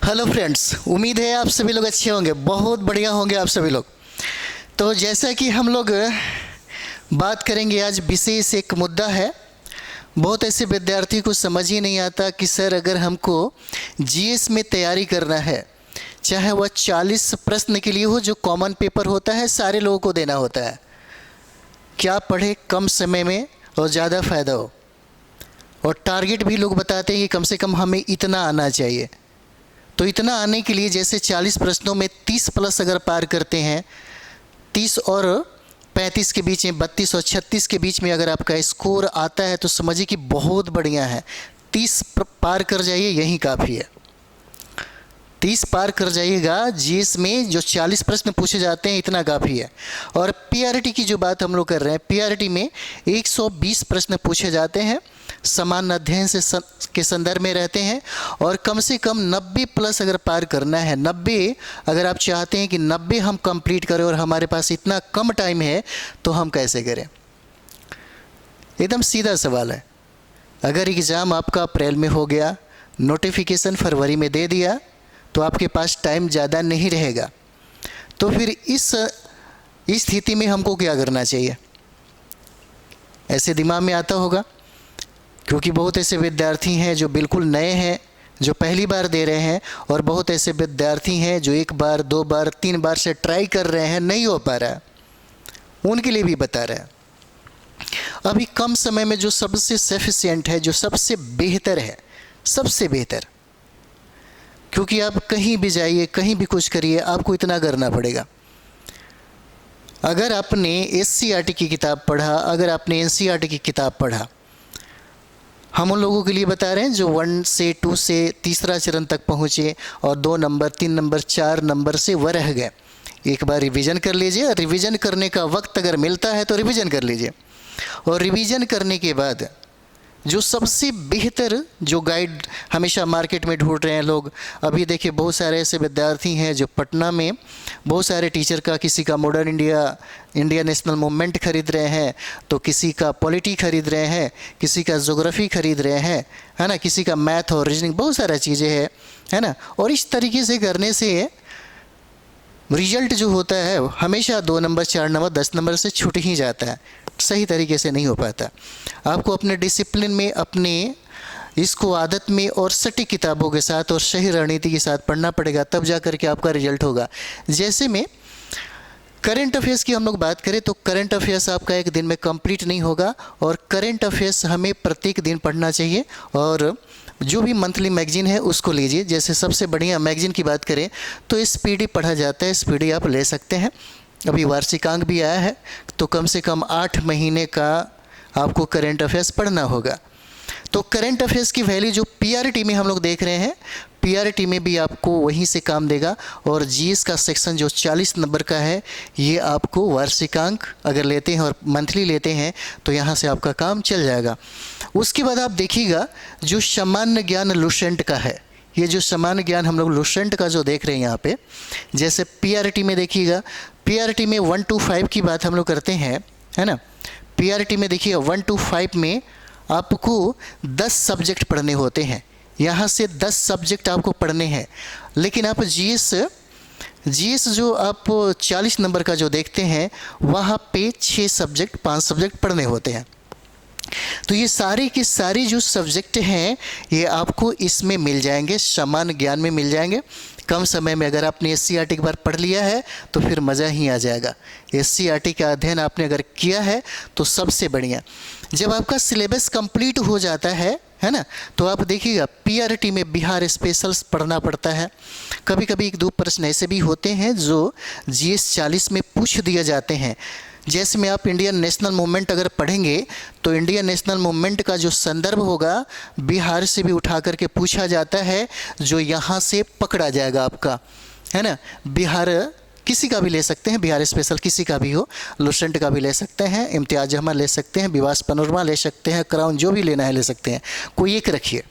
Hello friends, उम्मीद है आप सभी लोग अच्छे होंगे, बहुत बढ़िया होंगे आप सभी लोग। तो जैसा कि हम लोग बात करेंगे आज, विशेष एक मुद्दा है। बहुत ऐसे विद्यार्थी को समझ ही नहीं आता कि सर अगर हमको जीएस में तैयारी करना है, चाहे वह 40 प्रश्न के लिए हो जो कॉमन पेपर होता है, सारे लोगों को देना होता है, क्या पढ़े कम समय में और ज़्यादा फ़ायदा हो। और टारगेट भी लोग बताते हैं कि कम से कम हमें इतना आना चाहिए। तो इतना आने के लिए जैसे 40 प्रश्नों में 30 प्लस अगर पार करते हैं, 30 और 35 के बीच में, 32 और 36 के बीच में अगर आपका स्कोर आता है तो समझिए कि बहुत बढ़िया है। 30 पार कर जाइए, यही काफ़ी है। 30 पार कर जाइएगा, जीएस में जो 40 प्रश्न पूछे जाते हैं इतना काफ़ी है। और पीआरटी की जो बात हम लोग कर रहे हैं, पीआरटी में 120 प्रश्न पूछे जाते हैं, समान अध्ययन से के संदर्भ में रहते हैं। और कम से कम 90 प्लस अगर पार करना है, 90 अगर आप चाहते हैं कि 90 हम कंप्लीट करें और हमारे पास इतना कम टाइम है तो हम कैसे करें। एकदम सीधा सवाल है। अगर एग्ज़ाम आपका अप्रैल में हो गया, नोटिफिकेशन फरवरी में दे दिया, तो आपके पास टाइम ज़्यादा नहीं रहेगा। तो फिर इस स्थिति में हमको क्या करना चाहिए, ऐसे दिमाग में आता होगा। क्योंकि बहुत ऐसे विद्यार्थी हैं जो बिल्कुल नए हैं, जो पहली बार दे रहे हैं, और बहुत ऐसे विद्यार्थी हैं जो 1 बार 2 बार 3 बार से ट्राई कर रहे हैं, नहीं हो पा रहा है। उनके लिए भी बता रहे हैं। अभी कम समय में जो सबसे सफिशिएंट है, जो सबसे बेहतर है, सबसे बेहतर, क्योंकि आप कहीं भी जाइए, कहीं भी कुछ करिए, आपको इतना करना पड़ेगा। अगर आपने एससीईआरटी की किताब पढ़ा, अगर आपने एनसीईआरटी की किताब पढ़ा, हम उन लोगों के लिए बता रहे हैं जो 1 से 2 से तीसरा चरण तक पहुँचे और 2 नंबर 3 नंबर 4 नंबर से वह रह गए। एक बार रिवीजन कर लीजिए। रिवीजन करने का वक्त अगर मिलता है तो रिवीजन कर लीजिए। और रिवीजन करने के बाद जो सबसे बेहतर जो गाइड हमेशा मार्केट में ढूंढ रहे हैं लोग, अभी देखिए बहुत सारे ऐसे विद्यार्थी हैं जो पटना में बहुत सारे टीचर का, किसी का मॉडर्न इंडिया नेशनल मूवमेंट खरीद रहे हैं, तो किसी का पॉलिटी खरीद रहे हैं, किसी का ज्योग्राफी खरीद रहे हैं, है ना, किसी का मैथ और रीजनिंग, बहुत सारा चीज़ें हैं, है ना। और इस तरीके से करने से रिजल्ट जो होता है हमेशा 2 नंबर 4 नंबर 10 नंबर से छूट ही जाता है, सही तरीके से नहीं हो पाता। आपको अपने डिसिप्लिन में, अपने इसको आदत में और सटीक किताबों के साथ और सही रणनीति के साथ पढ़ना पड़ेगा, तब जा कर के आपका रिजल्ट होगा। जैसे में करंट अफेयर्स की हम लोग बात करें तो करंट अफेयर्स आपका एक दिन में कंप्लीट नहीं होगा, और करंट अफेयर्स हमें प्रत्येक दिन पढ़ना चाहिए। और जो भी मंथली मैगजीन है उसको लीजिए। जैसे सबसे बढ़िया मैगजीन की बात करें तो स्पीडी पढ़ा जाता है, स्पीडी आप ले सकते हैं। अभी वार्षिकांक भी आया है, तो कम से कम 8 महीने का आपको करंट अफेयर्स पढ़ना होगा। तो करंट अफेयर्स की वैल्यू जो पीआरटी में हम लोग देख रहे हैं, पीआरटी में भी आपको वहीं से काम देगा। और जीएस का सेक्शन जो 40 नंबर का है, ये आपको वार्षिकांक अगर लेते हैं और मंथली लेते हैं तो यहाँ से आपका काम चल जाएगा। उसके बाद आप देखिएगा जो सामान्य ज्ञान लुसेंट का है, ये जो सामान्य ज्ञान हम लोग लुसेंट का जो देख रहे हैं यहाँ पे, जैसे पीआरटी में देखिएगा, पीआरटी में 1 to 5 की बात हम लोग करते हैं, है ना। पीआरटी में देखिए 1 to 5 में आपको 10 सब्जेक्ट पढ़ने होते हैं। यहाँ से 10 सब्जेक्ट आपको पढ़ने हैं। लेकिन आप जीएस जो आप 40 नंबर का जो देखते हैं, वहाँ पे 6 सब्जेक्ट 5 सब्जेक्ट पढ़ने होते हैं। तो ये सारी की सारी जो सब्जेक्ट हैं ये आपको इसमें मिल जाएंगे, सामान्य ज्ञान में मिल जाएंगे। कम समय में अगर आपने एससीईआरटी एक बार पढ़ लिया है तो फिर मज़ा ही आ जाएगा। एससीईआरटी का अध्ययन आपने अगर किया है तो सबसे बढ़िया। जब आपका सिलेबस कंप्लीट हो जाता है ना, तो आप देखिएगा पीआरटी में बिहार स्पेशल्स पढ़ना पड़ता है। कभी कभी 1-2 प्रश्न ऐसे भी होते हैं जो जीएस 40 में पूछ दिए जाते हैं। जैसे में आप इंडियन नेशनल मूवमेंट अगर पढ़ेंगे तो इंडियन नेशनल मूवमेंट का जो संदर्भ होगा बिहार से भी उठा करके पूछा जाता है, जो यहाँ से पकड़ा जाएगा आपका, है ना। बिहार किसी का भी ले सकते हैं, बिहार स्पेशल किसी का भी हो, लुसेंट का भी ले सकते हैं, इम्तियाज अहमद ले सकते हैं, विवास पनोरमा ले सकते हैं, क्राउन, जो भी लेना है ले सकते हैं। कोई एक रखिए,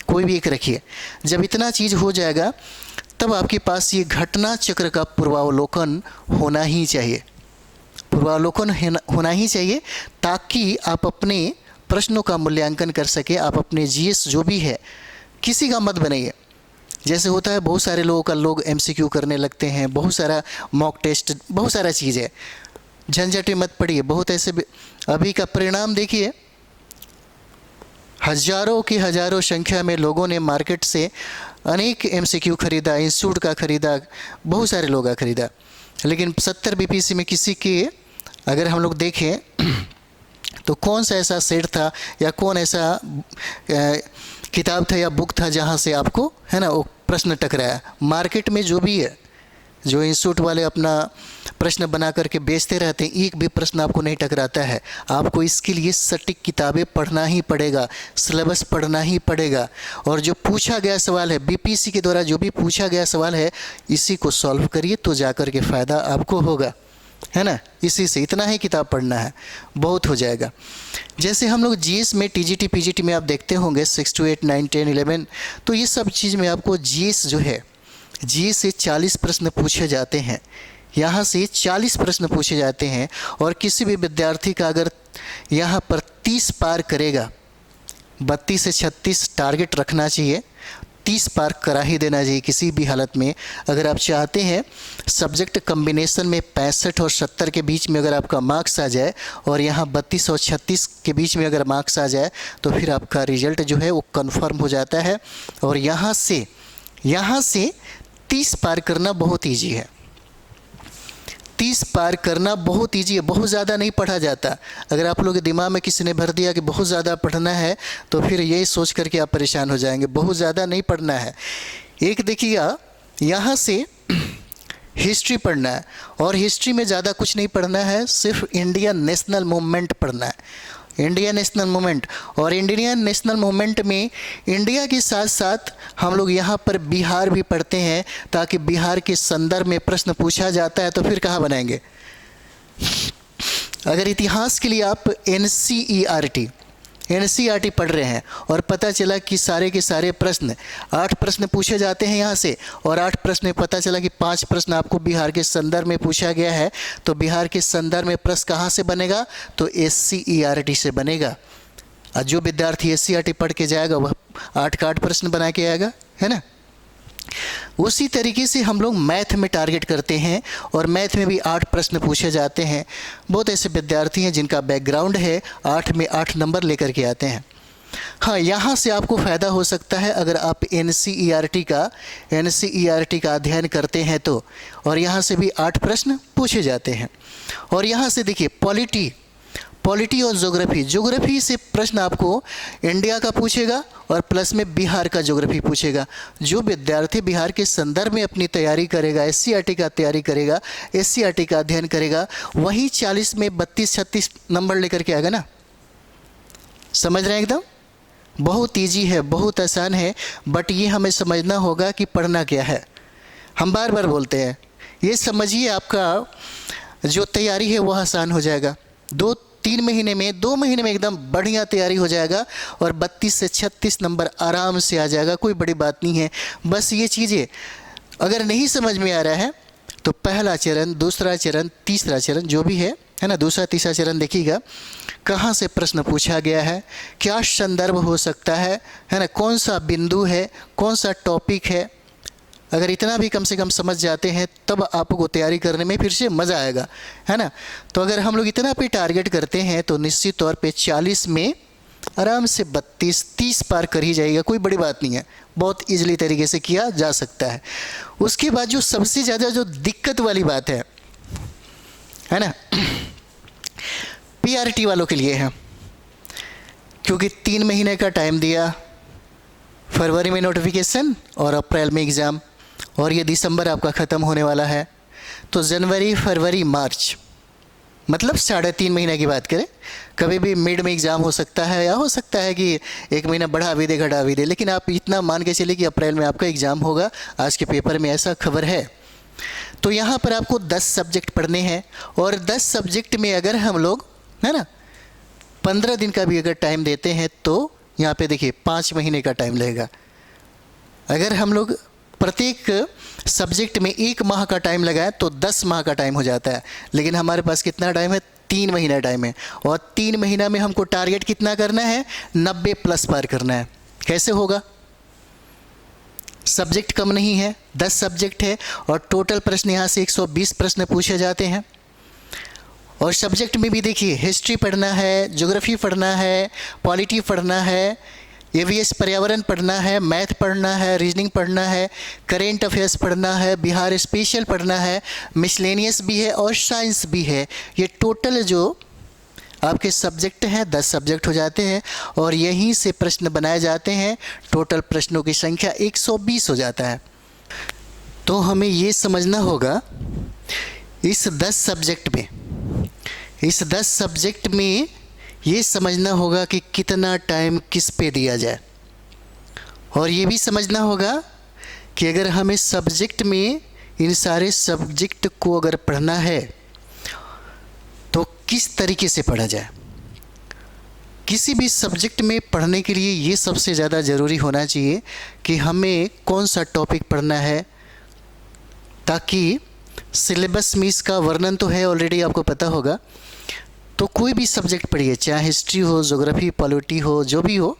कोई भी एक रखिए। जब इतना चीज़ हो जाएगा तब आपके पास ये घटना चक्र का पूर्वावलोकन होना ही चाहिए, पूर्वावलोकन होना ही चाहिए, ताकि आप अपने प्रश्नों का मूल्यांकन कर सके। आप अपने जीएस जो भी है, किसी का मत बनाइए, जैसे होता है बहुत सारे लोगों का लोग एमसीक्यू करने लगते हैं, बहुत सारा मॉक टेस्ट, बहुत सारा चीज़ है, झंझट में मत पड़िए। बहुत ऐसे अभी का परिणाम देखिए, हजारों की हजारों संख्या में लोगों ने मार्केट से अनेक एमसीक्यू खरीदा, इंस्टीट्यूट का खरीदा, बहुत सारे लोगों का खरीदा, लेकिन 70 बीपीएससी में किसी के अगर हम लोग देखें तो कौन सा ऐसा सेट था या कौन ऐसा किताब था या बुक था जहाँ से आपको है ना वो प्रश्न टकराया। मार्केट में जो भी है, जो इंस्टीट्यूट वाले अपना प्रश्न बना करके बेचते रहते हैं, एक भी प्रश्न आपको नहीं टकराता है। आपको इसके लिए सटीक किताबें पढ़ना ही पड़ेगा, सिलेबस पढ़ना ही पड़ेगा, और जो पूछा गया सवाल है बीपीएससी के द्वारा, जो भी पूछा गया सवाल है इसी को सॉल्व करिए तो जाकर के फ़ायदा आपको होगा, है ना। इसी से इतना ही किताब पढ़ना है, बहुत हो जाएगा। जैसे हम लोग जीएस में टीजीटी पीजीटी में आप देखते होंगे 6 to 8 9 10 11, तो ये सब चीज़ में आपको जीएस जो है, जीएस से 40 प्रश्न पूछे जाते हैं, यहाँ से 40 प्रश्न पूछे जाते हैं। और किसी भी विद्यार्थी का अगर यहाँ पर 30 पार करेगा, 32 से 36 टारगेट रखना चाहिए, 30 पार करा ही देना चाहिए किसी भी हालत में। अगर आप चाहते हैं सब्जेक्ट कम्बिनेशन में 65 और 70 के बीच में अगर आपका मार्क्स आ जाए और यहाँ 32 और 36 के बीच में अगर मार्क्स आ जाए तो फिर आपका रिजल्ट जो है वो कन्फर्म हो जाता है। और यहाँ से 30 पार करना बहुत ईजी है, 30 पार करना बहुत ईजी है, बहुत ज़्यादा नहीं पढ़ा जाता। अगर आप लोग के दिमाग में किसी ने भर दिया कि बहुत ज़्यादा पढ़ना है तो फिर यही सोच करके आप परेशान हो जाएंगे। बहुत ज़्यादा नहीं पढ़ना है। एक देखिएगा, यहाँ से हिस्ट्री पढ़ना है, और हिस्ट्री में ज़्यादा कुछ नहीं पढ़ना है, सिर्फ इंडियन नेशनल मूवमेंट पढ़ना है, इंडियन नेशनल मूवमेंट। और इंडियन नेशनल मूवमेंट में इंडिया के साथ साथ हम लोग यहाँ पर बिहार भी पढ़ते हैं, ताकि बिहार के संदर्भ में प्रश्न पूछा जाता है तो फिर कहाँ बनाएंगे। अगर इतिहास के लिए आप एनसीईआरटी पढ़ रहे हैं और पता चला कि सारे के सारे प्रश्न 8 प्रश्न पूछे जाते हैं यहाँ से, और 8 प्रश्न में पता चला कि 5 प्रश्न आपको बिहार के संदर्भ में पूछा गया है, तो बिहार के संदर्भ में प्रश्न कहाँ से बनेगा, तो एससीईआरटी से बनेगा। और जो विद्यार्थी एससीईआरटी पढ़ के जाएगा वह 8 का 8 प्रश्न बना के आएगा, है ना। उसी तरीके से हम लोग मैथ में टारगेट करते हैं, और मैथ में भी 8 प्रश्न पूछे जाते हैं। बहुत ऐसे विद्यार्थी हैं जिनका बैकग्राउंड है 8 में 8 नंबर लेकर के आते हैं। हाँ, यहाँ से आपको फ़ायदा हो सकता है अगर आप एनसीईआरटी का अध्ययन करते हैं तो, और यहाँ से भी 8 प्रश्न पूछे जाते हैं। और यहाँ से देखिए पॉलिटी और ज्योग्राफी से प्रश्न आपको इंडिया का पूछेगा और प्लस में बिहार का ज्योग्राफी पूछेगा। जो विद्यार्थी बिहार के संदर्भ में अपनी तैयारी करेगा, एससीईआरटी का तैयारी करेगा, एससीईआरटी का अध्ययन करेगा, वही 40 में 32-36 नंबर लेकर के आएगा ना। समझ रहे हैं एकदम, बहुत ईजी है, बहुत आसान है, बट ये हमें समझना होगा कि पढ़ना क्या है। हम बार बार बोलते हैं, ये समझिए आपका जो तैयारी है वह आसान हो जाएगा। 2 महीने में एकदम बढ़िया तैयारी हो जाएगा और 32 से 36 नंबर आराम से आ जाएगा। कोई बड़ी बात नहीं है। बस ये चीज़ें अगर नहीं समझ में आ रहा है तो पहला चरण, दूसरा चरण, तीसरा चरण जो भी है ना, दूसरा तीसरा चरण देखिएगा कहाँ से प्रश्न पूछा गया है, क्या संदर्भ हो सकता है ना, कौन सा बिंदु है, कौन सा टॉपिक है। अगर इतना भी कम से कम समझ जाते हैं तब आपको तैयारी करने में फिर से मज़ा आएगा, है ना। तो अगर हम लोग इतना पे टारगेट करते हैं तो निश्चित तौर पे 40 में आराम से 32-30 पार कर ही जाएगा। कोई बड़ी बात नहीं है, बहुत ईजिली तरीके से किया जा सकता है। उसके बाद जो सबसे ज़्यादा जो दिक्कत वाली बात है ना, पीआरटी वालों के लिए है, क्योंकि 3 महीने का टाइम दिया, फरवरी में नोटिफिकेशन और अप्रैल में एग्ज़ाम, और ये दिसंबर आपका ख़त्म होने वाला है। तो जनवरी, फरवरी, मार्च, मतलब 3.5 महीने की बात करें। कभी भी मिड में एग्ज़ाम हो सकता है, या हो सकता है कि 1 महीना बढ़ा भी दे घटा भी दे, लेकिन आप इतना मान के चलिए कि अप्रैल में आपका एग्ज़ाम होगा। आज के पेपर में ऐसा खबर है। तो यहाँ पर आपको 10 सब्जेक्ट पढ़ने हैं, और 10 सब्जेक्ट में अगर हम लोग है ना 15 दिन का भी अगर टाइम देते हैं तो यहाँ पे देखिए 5 महीने का टाइम लगेगा। अगर हम लोग प्रत्येक सब्जेक्ट में 1 माह का टाइम लगाए तो 10 माह का टाइम हो जाता है, लेकिन हमारे पास कितना टाइम है, 3 महीना टाइम है। और 3 महीना में हमको टारगेट कितना करना है, 90 प्लस पार करना है। कैसे होगा, सब्जेक्ट कम नहीं है, 10 सब्जेक्ट है और टोटल प्रश्न यहाँ से 120 प्रश्न पूछे जाते हैं। और सब्जेक्ट में भी देखिए, हिस्ट्री पढ़ना है, ज्योग्राफी पढ़ना है, पॉलिटी पढ़ना है, EVS पर्यावरण पढ़ना है, मैथ पढ़ना है, रीजनिंग पढ़ना है, करेंट अफेयर्स पढ़ना है, बिहार स्पेशल पढ़ना है, मिसलेनियस भी है और साइंस भी है। ये टोटल जो आपके सब्जेक्ट हैं 10 सब्जेक्ट हो जाते हैं और यहीं से प्रश्न बनाए जाते हैं। टोटल प्रश्नों की संख्या 120 हो जाता है। तो हमें ये समझना होगा इस 10 सब्जेक्ट में ये समझना होगा कि कितना टाइम किस पे दिया जाए, और ये भी समझना होगा कि अगर हमें सब्जेक्ट में इन सारे सब्जेक्ट को अगर पढ़ना है तो किस तरीके से पढ़ा जाए। किसी भी सब्जेक्ट में पढ़ने के लिए ये सबसे ज़्यादा ज़रूरी होना चाहिए कि हमें कौन सा टॉपिक पढ़ना है, ताकि सिलेबस में इसका वर्णन तो है ऑलरेडी, आपको पता होगा। तो कोई भी सब्जेक्ट पढ़िए, चाहे हिस्ट्री हो, ज्योग्राफी, पॉलिटी हो, जो भी हो,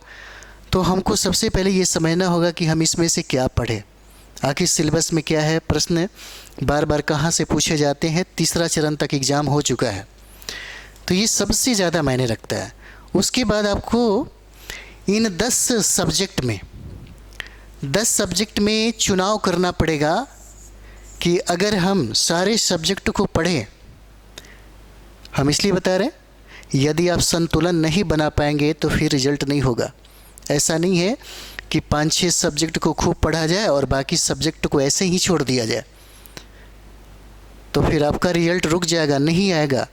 तो हमको सबसे पहले ये समझना होगा कि हम इसमें से क्या पढ़ें, आखिर सिलेबस में क्या है, प्रश्न बार बार कहाँ से पूछे जाते हैं, तीसरा चरण तक एग्ज़ाम हो चुका है। तो ये सबसे ज़्यादा मायने रखता है। उसके बाद आपको इन 10 सब्जेक्ट में चुनाव करना पड़ेगा कि अगर हम सारे सब्जेक्ट को पढ़ें, हम इसलिए बता रहे हैं, यदि आप संतुलन नहीं बना पाएंगे तो फिर रिजल्ट नहीं होगा। ऐसा नहीं है कि 5-6 सब्जेक्ट को खूब पढ़ा जाए और बाकी सब्जेक्ट को ऐसे ही छोड़ दिया जाए, तो फिर आपका रिजल्ट रुक जाएगा, नहीं आएगा।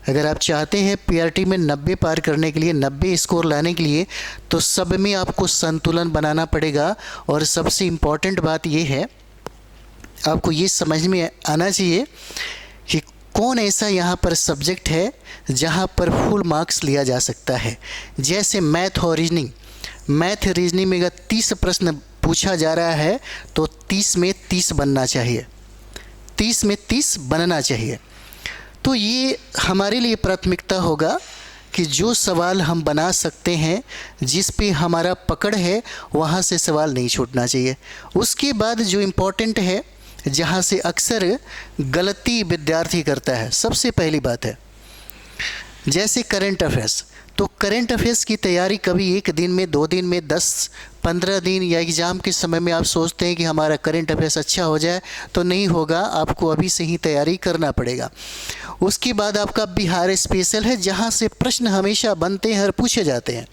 अगर आप चाहते हैं PRT में 90 पार करने के लिए, 90 स्कोर लाने के लिए, तो सब में आपको संतुलन बनाना पड़ेगा। और सबसे इम्पॉर्टेंट बात यह है, आपको ये समझ में आना चाहिए कि कौन ऐसा यहाँ पर सब्जेक्ट है जहाँ पर फुल मार्क्स लिया जा सकता है। जैसे मैथ और रीजनिंग में अगर 30 प्रश्न पूछा जा रहा है तो 30 में 30 बनना चाहिए, 30 में 30 बनना चाहिए। तो ये हमारे लिए प्राथमिकता होगा कि जो सवाल हम बना सकते हैं, जिस पे हमारा पकड़ है, वहाँ से सवाल नहीं छूटना चाहिए। उसके बाद जो इम्पोर्टेंट है, जहाँ से अक्सर गलती विद्यार्थी करता है, सबसे पहली बात है जैसे करेंट अफेयर्स। तो करेंट अफेयर्स की तैयारी कभी 1 दिन में, 2 दिन में, 10-15 दिन या एग्ज़ाम के समय में आप सोचते हैं कि हमारा करेंट अफेयर्स अच्छा हो जाए, तो नहीं होगा। आपको अभी से ही तैयारी करना पड़ेगा। उसके बाद आपका बिहार स्पेशल है, जहाँ से प्रश्न हमेशा बनते हैं और पूछे जाते हैं।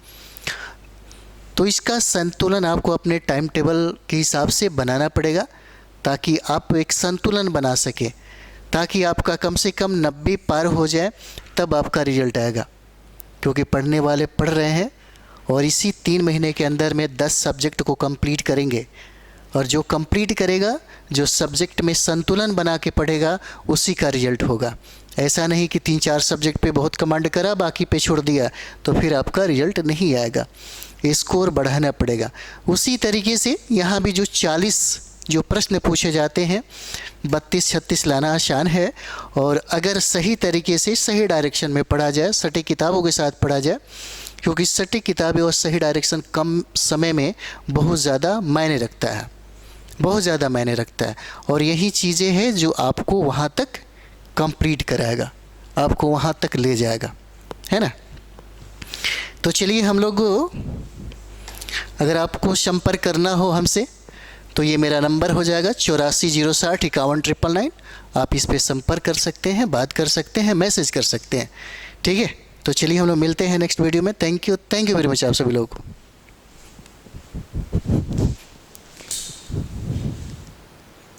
तो इसका संतुलन आपको अपने टाइम टेबल के हिसाब से बनाना पड़ेगा, ताकि आप एक संतुलन बना सकें, ताकि आपका कम से कम 90 पार हो जाए, तब आपका रिजल्ट आएगा। क्योंकि पढ़ने वाले पढ़ रहे हैं और इसी 3 महीने के अंदर में 10 सब्जेक्ट को कंप्लीट करेंगे। और जो कंप्लीट करेगा, जो सब्जेक्ट में संतुलन बना के पढ़ेगा, उसी का रिजल्ट होगा। ऐसा नहीं कि 3-4 सब्जेक्ट पे बहुत कमांड करा, बाकी पे छोड़ दिया, तो फिर आपका रिजल्ट नहीं आएगा। स्कोर बढ़ाना पड़ेगा। उसी तरीके से यहाँ भी जो 40 जो प्रश्न पूछे जाते हैं, 32-36 लाना आसान है। और अगर सही तरीके से सही डायरेक्शन में पढ़ा जाए, सटीक किताबों के साथ पढ़ा जाए, क्योंकि सटीक किताबें और सही डायरेक्शन कम समय में बहुत ज़्यादा मायने रखता है, बहुत ज़्यादा मायने रखता है। और यही चीज़ें हैं जो आपको वहाँ तक कंप्लीट कराएगा, आपको वहाँ तक ले जाएगा, है ना। तो चलिए, हम लोग, अगर आपको संपर्क करना हो हमसे, तो ये मेरा नंबर हो जाएगा 84065199। आप इस पे संपर्क कर सकते हैं, बात कर सकते हैं, मैसेज कर सकते हैं, ठीक है। तो चलिए, हम लोग मिलते हैं नेक्स्ट वीडियो में। थैंक यू वेरी मच आप सभी लोगों को।